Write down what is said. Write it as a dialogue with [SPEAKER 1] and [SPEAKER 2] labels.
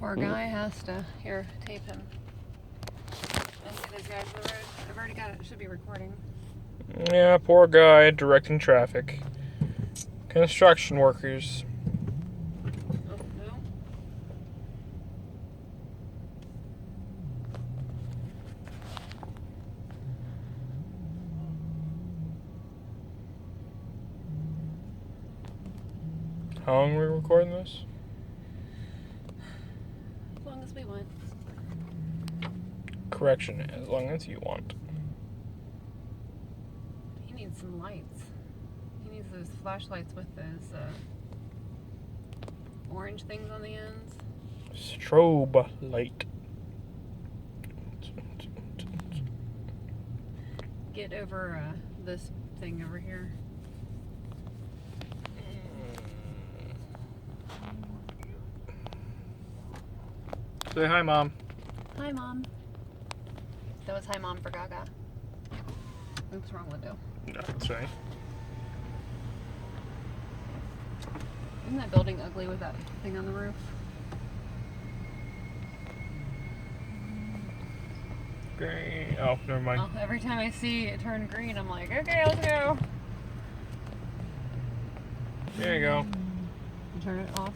[SPEAKER 1] Poor guy has to, here, tape him. I see those guys on the road. I've already got it. It should be recording.
[SPEAKER 2] Yeah, poor guy directing traffic. Construction workers.
[SPEAKER 1] Oh, no.
[SPEAKER 2] How long are we recording this?
[SPEAKER 1] As long as we want.
[SPEAKER 2] Correction, as long as you want.
[SPEAKER 1] He needs some lights. He needs those flashlights with those orange things on the ends.
[SPEAKER 2] Strobe light.
[SPEAKER 1] Get over this thing over here.
[SPEAKER 2] Say hi, Mom.
[SPEAKER 1] Hi, Mom. That was hi, Mom for Gaga. Oops, wrong window.
[SPEAKER 2] No, that's right.
[SPEAKER 1] Isn't that building ugly with that thing on the roof?
[SPEAKER 2] Green. Oh, never mind.
[SPEAKER 1] Oh, every time I see it turn green, I'm like, okay, let's go.
[SPEAKER 2] There you go.
[SPEAKER 1] Turn it off.